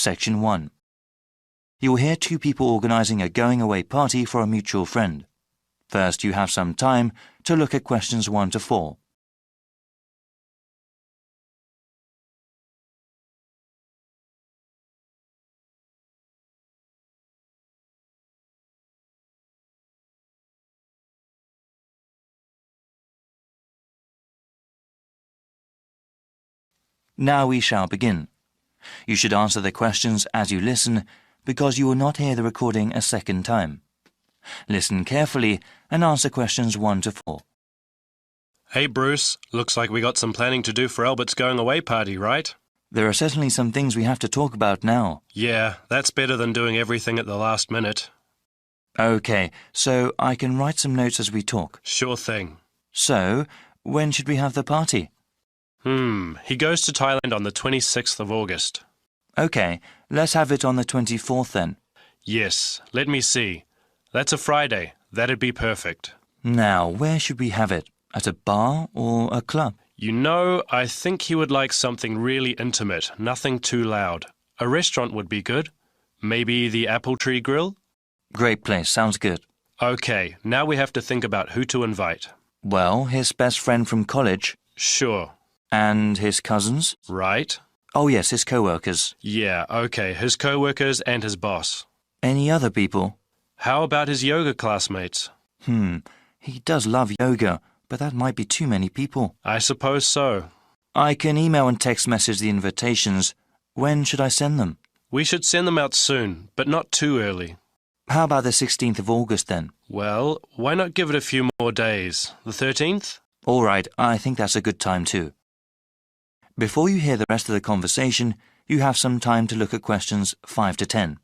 Section 1. You will hear two people organizing a going-away party for a mutual friend. First, you have some time to look at questions 1 to 4. Now we shall begin. You should answer the questions as you listen because you will not hear the recording a second time. Listen carefully and answer questions 1 to 4. Hey Bruce, looks like we got some planning to do for Albert's going away party, right? There are certainly some things we have to talk about now. Yeah, that's better than doing everything at the last minute. Okay, so I can write some notes as we talk. Sure thing. So, when should we have the party? He goes to Thailand on the 26th of August. Okay, let's have it on the 24th then. Yes, let me see. That's a Friday. That'd be perfect. Now, where should we have it? At a bar or a club? You know, I think he would like something really intimate, nothing too loud. A restaurant would be good. Maybe the Apple Tree Grill? Great place, sounds good. Okay, now we have to think about who to invite. Well, his best friend from college. Sure. And his cousins? Right. Oh yes, his coworkers. Yeah, okay, his coworkers and his boss. Any other people? How about his yoga classmates? He does love yoga, but that might be too many people. I suppose so. I can email and text message the invitations. When should I send them? We should send them out soon, but not too early. How about the 16th of August then? Well, why not give it a few more days? The 13th? All right, I think that's a good time too. Before you hear the rest of the conversation, you have some time to look at questions 5 to 10.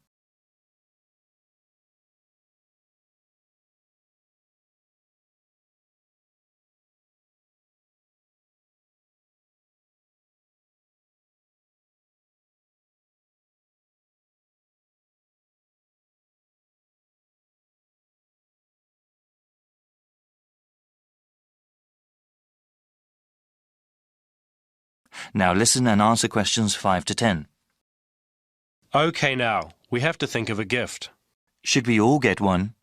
Now listen and answer questions 5 to 10. Okay now, we have to think of a gift. Should we all get one?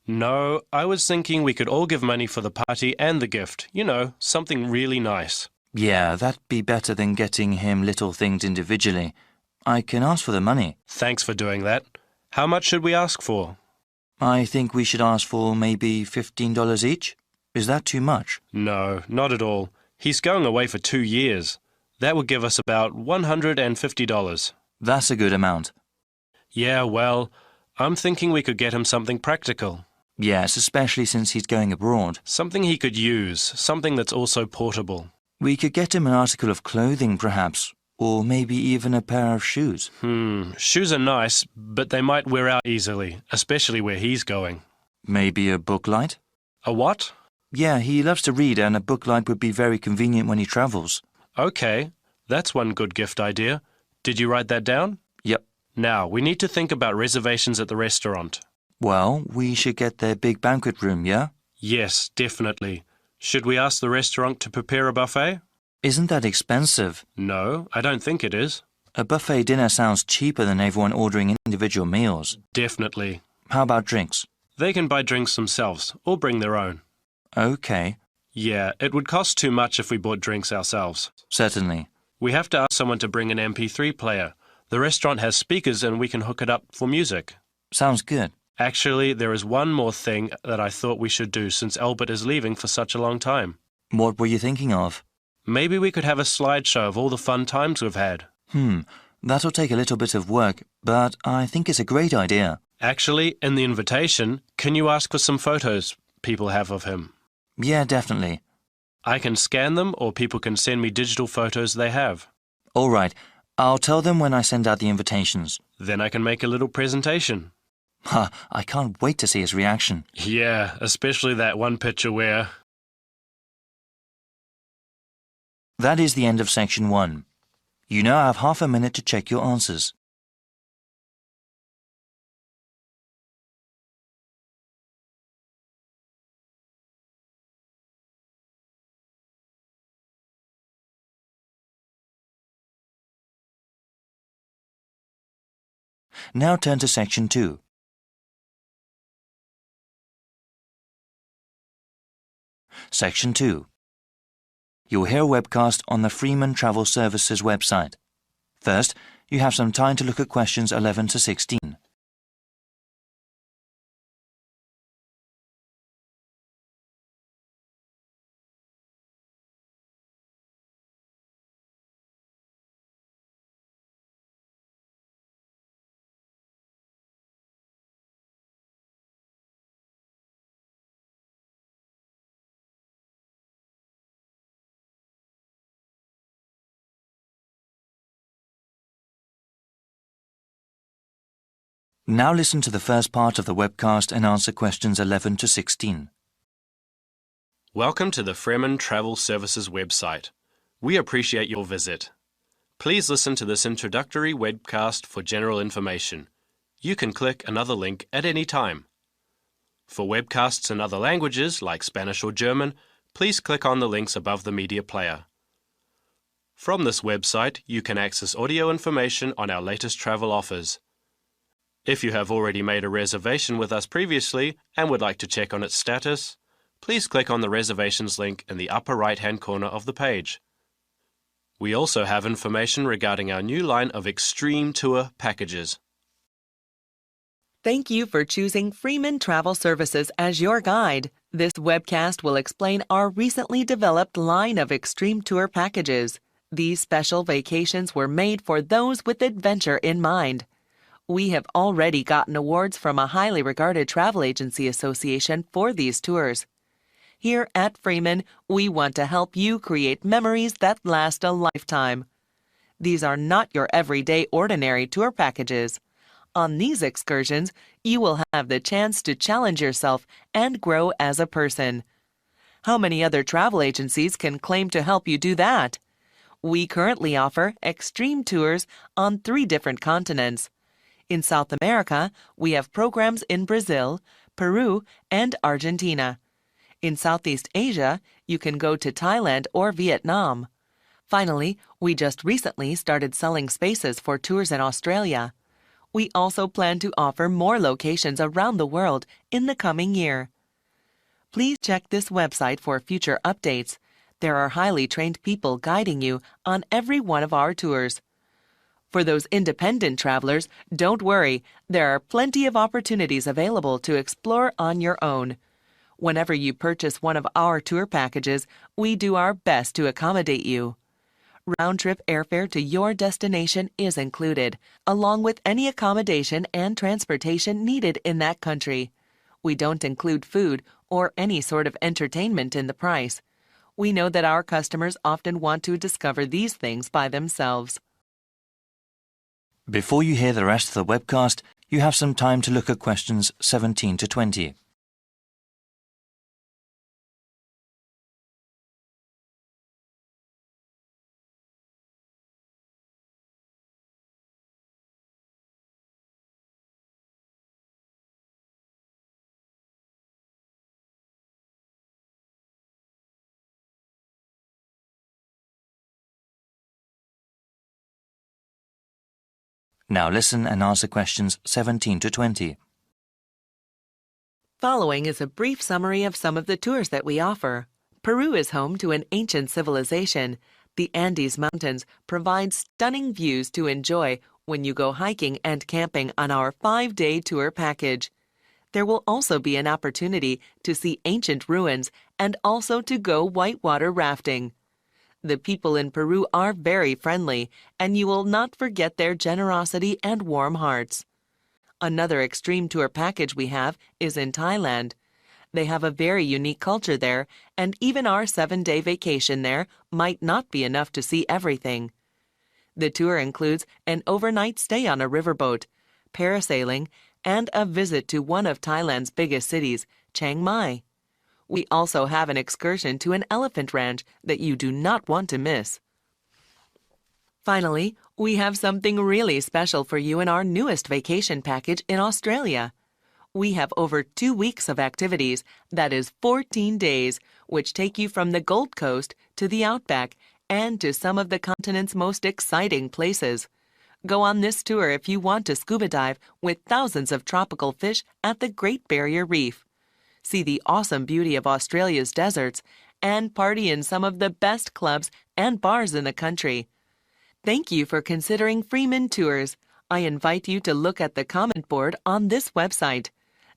No, I was thinking we could all give money for the party and the gift. You know, something really nice. Yeah, that'd be better than getting him little things individually. I can ask for the money. Thanks for doing that. How much should we ask for? I think we should ask for maybe $15 each. Is that too much? No, not at all. He's going away for 2 years. That would give us about $150. That's a good amount. Yeah, well, I'm thinking we could get him something practical. Yes, especially since he's going abroad. Something he could use, something that's also portable. We could get him an article of clothing, perhaps, or maybe even a pair of shoes. Shoes are nice, but they might wear out easily, especially where he's going. Maybe a book light? A what? Yeah, he loves to read and a book light would be very convenient when he travels. Okay, that's one good gift idea. Did you write that down? Yep. Now, we need to think about reservations at the restaurant. Well, we should get their big banquet room, yeah? Yes, definitely. Should we ask the restaurant to prepare a buffet? Isn't that expensive? No, I don't think it is. A buffet dinner sounds cheaper than everyone ordering individual meals. Definitely. How about drinks? They can buy drinks themselves, or bring their own. Okay. Yeah, it would cost too much if we bought drinks ourselves. Certainly. We have to ask someone to bring an MP3 player. The restaurant has speakers and we can hook it up for music. Sounds good. Actually, there is one more thing that I thought we should do since Albert is leaving for such a long time. What were you thinking of? Maybe we could have a slideshow of all the fun times we've had. That'll take a little bit of work, but I think it's a great idea. Actually, in the invitation, can you ask for some photos people have of him? Yeah, definitely. I can scan them or people can send me digital photos they have. All right. I'll tell them when I send out the invitations. Then I can make a little presentation. I can't wait to see his reaction. Yeah, especially that one picture where... That is the end of section 1. You now have half a minute to check your answers. Now turn to Section 2. Section 2. You'll hear a webcast on the Freeman Travel Services website. First, you have some time to look at questions 11 to 16. Now listen to the first part of the webcast and answer questions 11 to 16. Welcome to the Freeman Travel Services website. We appreciate your visit. Please listen to this introductory webcast for general information. You can click another link at any time. For webcasts in other languages like Spanish or German, please click on the links above the media player. From this website, you can access audio information on our latest travel offers. If you have already made a reservation with us previously and would like to check on its status, please click on the reservations link in the upper right-hand corner of the page. We also have information regarding our new line of Extreme Tour packages. Thank you for choosing Freeman Travel Services as your guide. This webcast will explain our recently developed line of Extreme Tour packages. These special vacations were made for those with adventure in mind. We have already gotten awards from a highly regarded travel agency association for these tours. Here at Freeman, we want to help you create memories that last a lifetime. These are not your everyday ordinary tour packages. On these excursions, you will have the chance to challenge yourself and grow as a person. How many other travel agencies can claim to help you do that? We currently offer extreme tours on 3 different continents. In South America, we have programs in Brazil, Peru, and Argentina. In Southeast Asia, you can go to Thailand or Vietnam. Finally, we just recently started selling spaces for tours in Australia. We also plan to offer more locations around the world in the coming year. Please check this website for future updates. There are highly trained people guiding you on every one of our tours. For those independent travelers, don't worry, there are plenty of opportunities available to explore on your own. Whenever you purchase one of our tour packages, we do our best to accommodate you. Round-trip airfare to your destination is included, along with any accommodation and transportation needed in that country. We don't include food or any sort of entertainment in the price. We know that our customers often want to discover these things by themselves. Before you hear the rest of the webcast, you have some time to look at questions 17 to 20. Now listen and answer questions 17 to 20. Following is a brief summary of some of the tours that we offer. Peru is home to an ancient civilization. The Andes Mountains provide stunning views to enjoy when you go hiking and camping on our 5-day tour package. There will also be an opportunity to see ancient ruins and also to go whitewater rafting. The people in Peru are very friendly, and you will not forget their generosity and warm hearts. Another extreme tour package we have is in Thailand. They have a very unique culture there, and even our 7-day vacation there might not be enough to see everything. The tour includes an overnight stay on a riverboat, parasailing, and a visit to one of Thailand's biggest cities, Chiang Mai. We also have an excursion to an elephant ranch that you do not want to miss. Finally, we have something really special for you in our newest vacation package in Australia. We have over 2 weeks of activities, that is 14 days, which take you from the Gold Coast to the Outback and to some of the continent's most exciting places. Go on this tour if you want to scuba dive with thousands of tropical fish at the Great Barrier Reef. See the awesome beauty of Australia's deserts and party in some of the best clubs and bars in the country. Thank you for considering Freeman Tours. I invite you to look at the comment board on this website.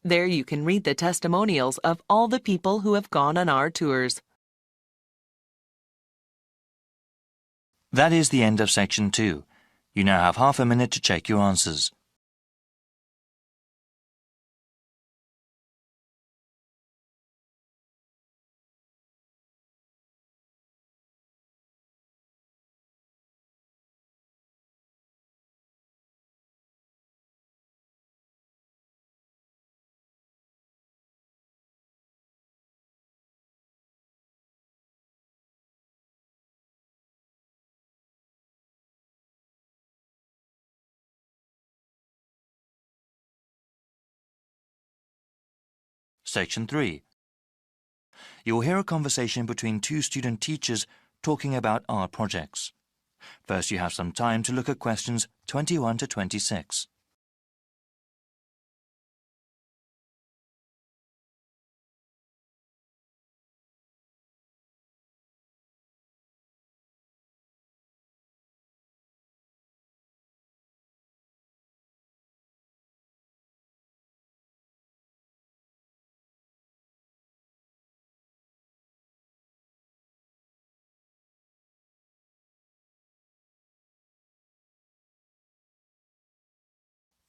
There you can read the testimonials of all the people who have gone on our tours. That is the end of section 2. You now have half a minute to check your answers. Section 3. You will hear a conversation between two student teachers talking about art projects. First, you have some time to look at questions 21 to 26.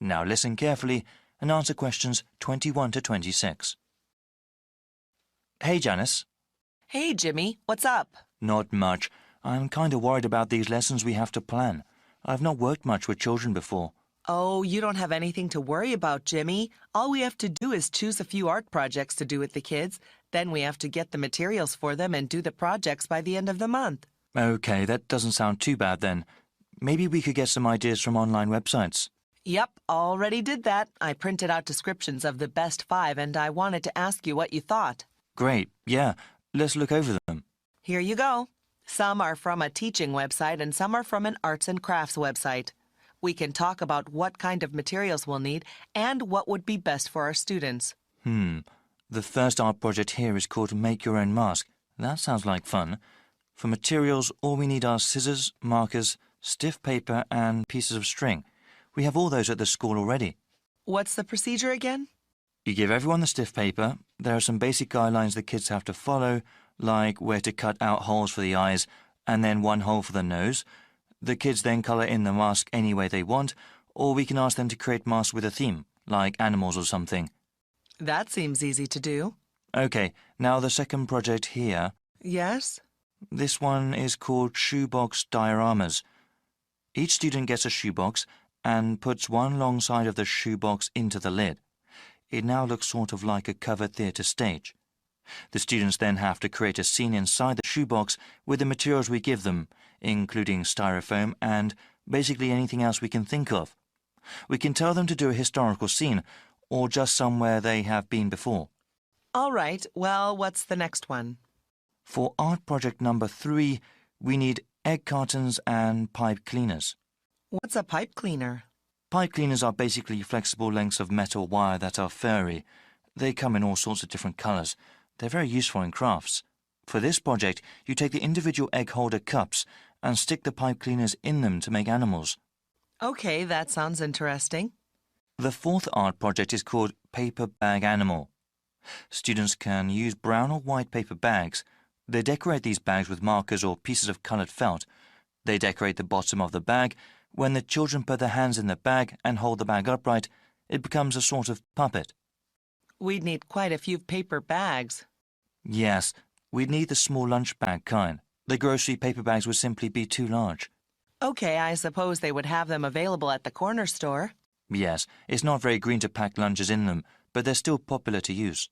Now listen carefully and answer questions 21 to 26. Hey, Janice. Hey, Jimmy, what's up? Not much. I'm kind of worried about these lessons we have to plan. I've not worked much with children before. Oh, you don't have anything to worry about, Jimmy. All we have to do is choose a few art projects to do with the kids. Then we have to get the materials for them and do the projects by the end of the month. Okay, that doesn't sound too bad then. Maybe we could get some ideas from online websites. Yep, already did that. I printed out descriptions of the best 5 and I wanted to ask you what you thought. Great, yeah. Let's look over them. Here you go. Some are from a teaching website and some are from an arts and crafts website. We can talk about what kind of materials we'll need and what would be best for our students. The first art project here is called Make Your Own Mask. That sounds like fun. For materials, all we need are scissors, markers, stiff paper and pieces of string. We have all those at the school already. What's the procedure again? You give everyone the stiff paper. There are some basic guidelines the kids have to follow, like where to cut out holes for the eyes and then one hole for the nose. The kids then colour in the mask any way they want, or we can ask them to create masks with a theme, like animals or something. That seems easy to do. Okay, now the second project here. Yes? This one is called Shoebox Dioramas. Each student gets a shoebox and puts one long side of the shoebox into the lid. It now looks sort of like a covered theatre stage. The students then have to create a scene inside the shoebox with the materials we give them, including styrofoam and basically anything else we can think of. We can tell them to do a historical scene or just somewhere they have been before. All right, well, what's the next one? For art project number 3, we need egg cartons and pipe cleaners. What's a pipe cleaner? Pipe cleaners are basically flexible lengths of metal wire that are furry. They come in all sorts of different colours. They're very useful in crafts. For this project, you take the individual egg holder cups and stick the pipe cleaners in them to make animals. Okay, that sounds interesting. The fourth art project is called Paper Bag Animal. Students can use brown or white paper bags. They decorate these bags with markers or pieces of coloured felt. They decorate the bottom of the bag. When the children put their hands in the bag and hold the bag upright, it becomes a sort of puppet. We'd need quite a few paper bags. Yes, we'd need the small lunch bag kind. The grocery paper bags would simply be too large. Okay, I suppose they would have them available at the corner store. Yes, it's not very green to pack lunches in them, but they're still popular to use.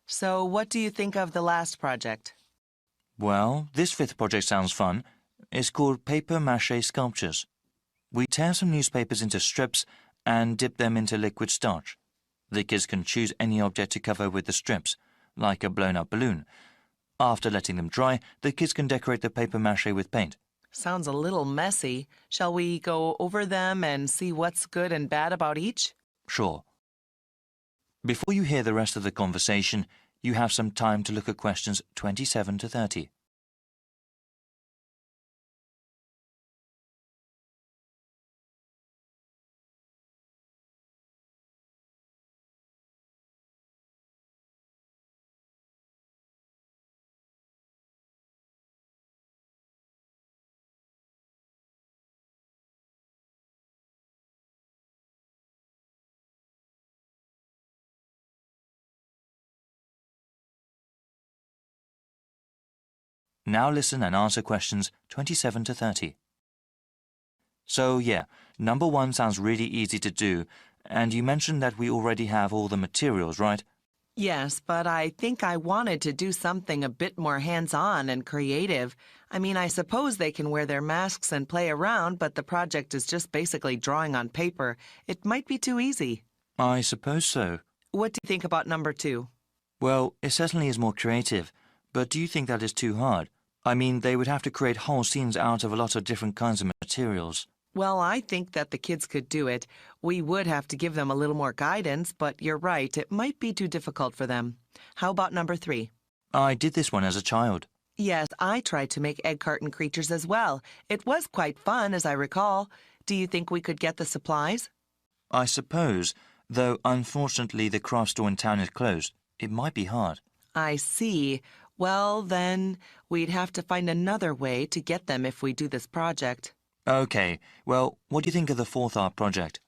So what do you think of the last project? Well, this fifth project sounds fun. It's called Paper Mache Sculptures. We tear some newspapers into strips and dip them into liquid starch. The kids can choose any object to cover with the strips, like a blown-up balloon. After letting them dry, the kids can decorate the paper mache with paint. Sounds a little messy. Shall we go over them and see what's good and bad about each? Sure. Before you hear the rest of the conversation, you have some time to look at questions 27 to 30. Now listen and answer questions 27 to 30. So, yeah, number 1 sounds really easy to do, and you mentioned that we already have all the materials, right? Yes, but I think I wanted to do something a bit more hands-on and creative. I mean, I suppose they can wear their masks and play around, but the project is just basically drawing on paper. It might be too easy. I suppose so. What do you think about number 2? Well, it certainly is more creative, but do you think that is too hard? I mean, they would have to create whole scenes out of a lot of different kinds of materials. Well, I think that the kids could do it. We would have to give them a little more guidance, but you're right, it might be too difficult for them. How about number 3? I did this one as a child. Yes, I tried to make egg carton creatures as well. It was quite fun, as I recall. Do you think we could get the supplies? I suppose, though unfortunately the craft store in town is closed. It might be hard. I see. Well, then, we'd have to find another way to get them if we do this project. Okay, well, what do you think of the 4th art project?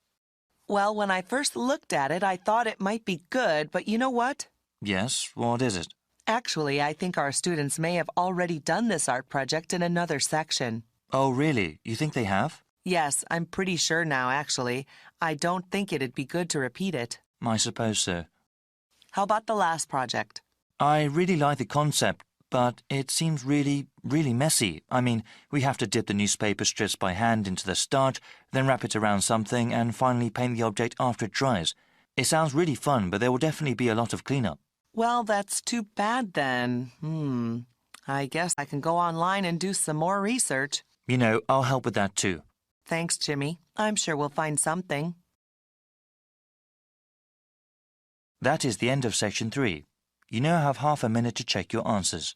Well, when I first looked at it, I thought it might be good, but you know what? Yes, what is it? Actually, I think our students may have already done this art project in another section. Oh, really? You think they have? Yes, I'm pretty sure now, actually. I don't think it'd be good to repeat it. I suppose so. How about the last project? I really like the concept, but it seems really messy. I mean, we have to dip the newspaper strips by hand into the starch, then wrap it around something, and finally paint the object after it dries. It sounds really fun, but there will definitely be a lot of cleanup. Well, that's too bad then. I guess I can go online and do some more research. You know, I'll help with that too. Thanks, Jimmy. I'm sure we'll find something. That is the end of section 3. You now have half a minute to check your answers.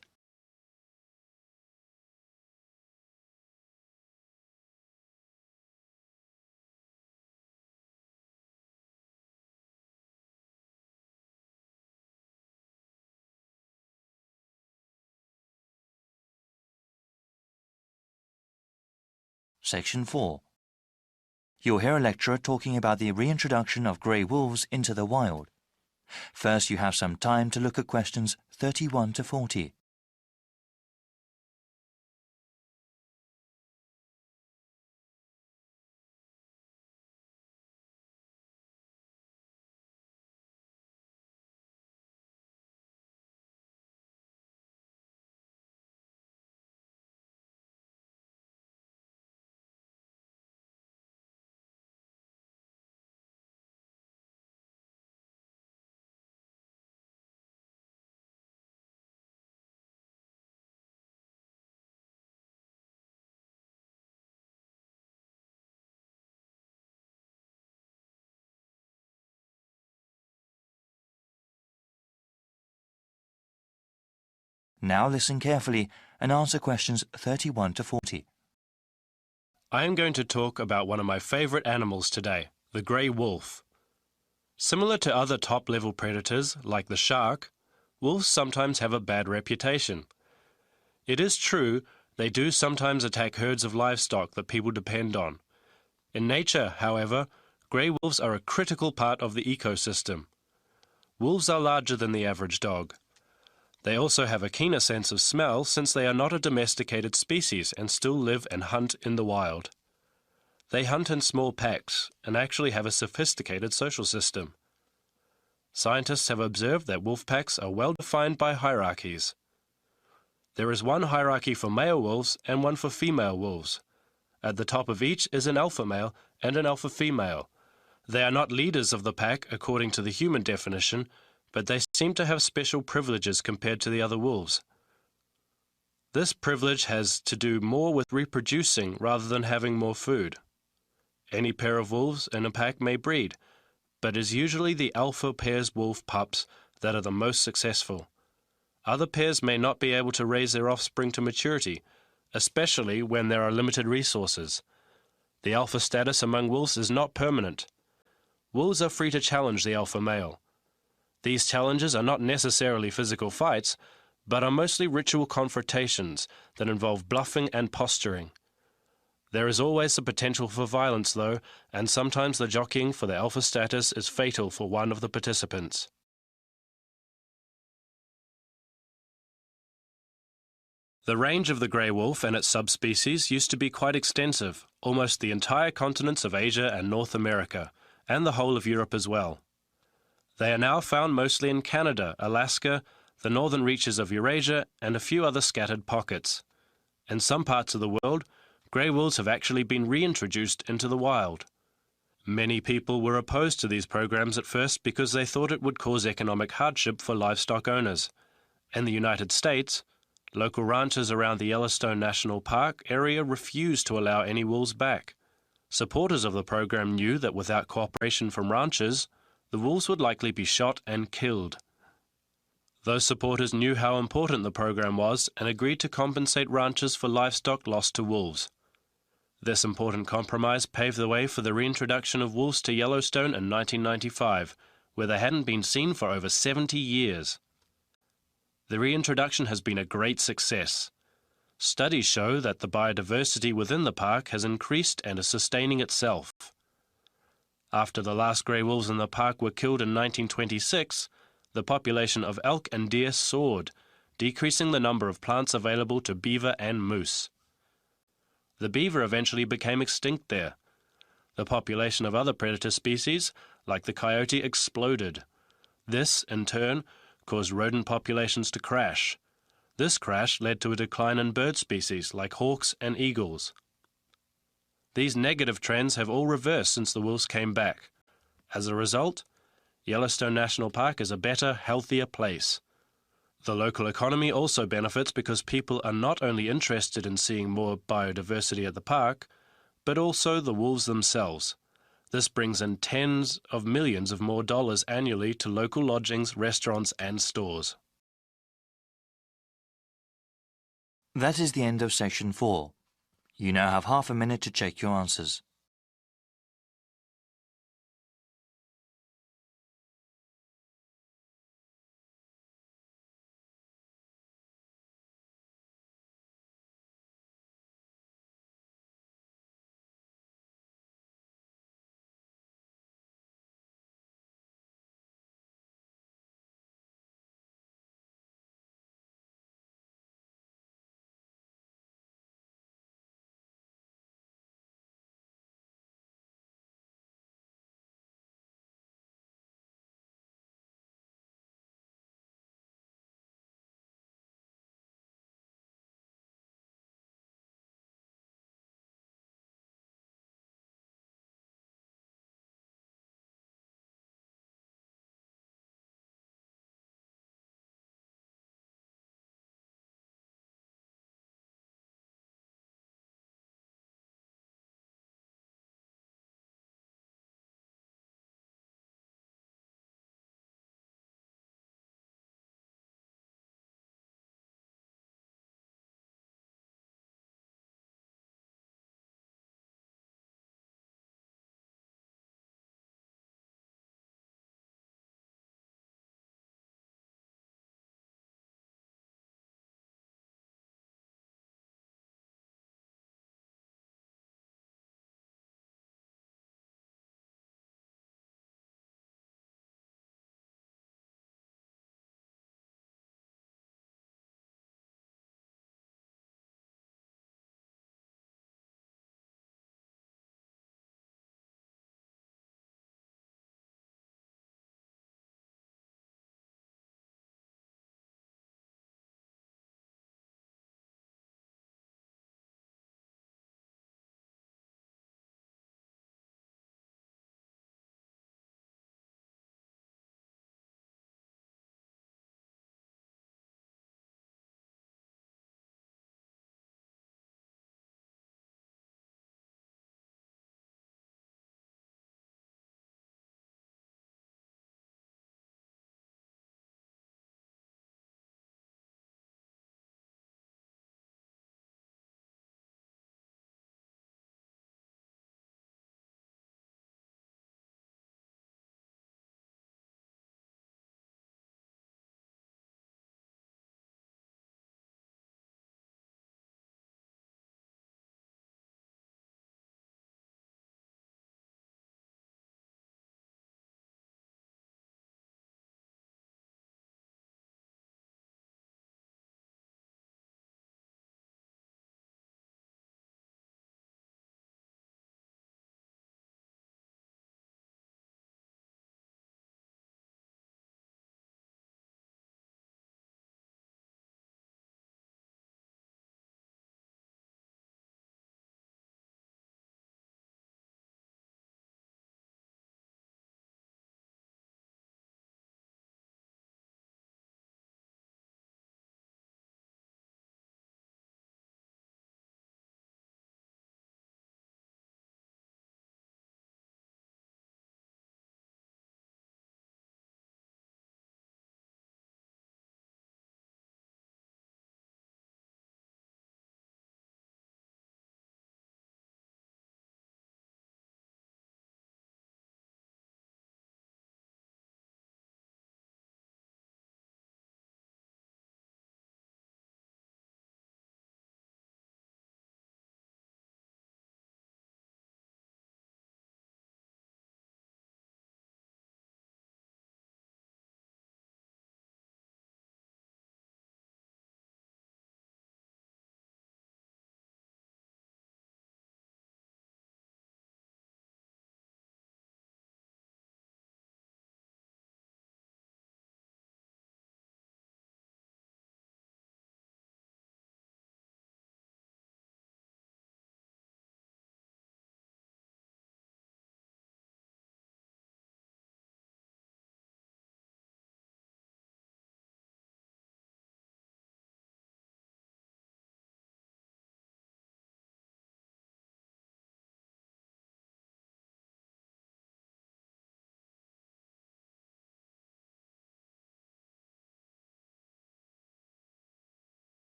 Section 4. You'll hear a lecturer talking about the reintroduction of grey wolves into the wild. First, you have some time to look at questions 31 to 40. Now listen carefully and answer questions 31 to 40. I am going to talk about one of my favorite animals today, the grey wolf. Similar to other top-level predators, like the shark, wolves sometimes have a bad reputation. It is true, they do sometimes attack herds of livestock that people depend on. In nature, however, grey wolves are a critical part of the ecosystem. Wolves are larger than the average dog. They also have a keener sense of smell since they are not a domesticated species and still live and hunt in the wild. They hunt in small packs and actually have a sophisticated social system. Scientists have observed that wolf packs are well defined by hierarchies. There is one hierarchy for male wolves and one for female wolves. At the top of each is an alpha male and an alpha female. They are not leaders of the pack according to the human definition, but they seem to have special privileges compared to the other wolves. This privilege has to do more with reproducing rather than having more food. Any pair of wolves in a pack may breed, but it is usually the alpha pair's wolf pups that are the most successful. Other pairs may not be able to raise their offspring to maturity, especially when there are limited resources. The alpha status among wolves is not permanent. Wolves are free to challenge the alpha male. These challenges are not necessarily physical fights, but are mostly ritual confrontations that involve bluffing and posturing. There is always the potential for violence, though, and sometimes the jockeying for the alpha status is fatal for one of the participants. The range of the grey wolf and its subspecies used to be quite extensive, almost the entire continents of Asia and North America, and the whole of Europe as well. They are now found mostly in Canada, Alaska, the northern reaches of Eurasia, and a few other scattered pockets. In some parts of the world, grey wolves have actually been reintroduced into the wild. Many people were opposed to these programs at first because they thought it would cause economic hardship for livestock owners. In the United States, local ranchers around the Yellowstone National Park area refused to allow any wolves back. Supporters of the program knew that without cooperation from ranchers, the wolves would likely be shot and killed. Those supporters knew how important the program was and agreed to compensate ranchers for livestock lost to wolves. This important compromise paved the way for the reintroduction of wolves to Yellowstone in 1995, where they hadn't been seen for over 70 years. The reintroduction has been a great success. Studies show that the biodiversity within the park has increased and is sustaining itself. After the last grey wolves in the park were killed in 1926, the population of elk and deer soared, decreasing the number of plants available to beaver and moose. The beaver eventually became extinct there. The population of other predator species, like the coyote, exploded. This, in turn, caused rodent populations to crash. This crash led to a decline in bird species like hawks and eagles. These negative trends have all reversed since the wolves came back. As a result, Yellowstone National Park is a better, healthier place. The local economy also benefits because people are not only interested in seeing more biodiversity at the park, but also the wolves themselves. This brings in tens of millions of more dollars annually to local lodgings, restaurants, and stores. That is the end of section 4. You now have half a minute to check your answers.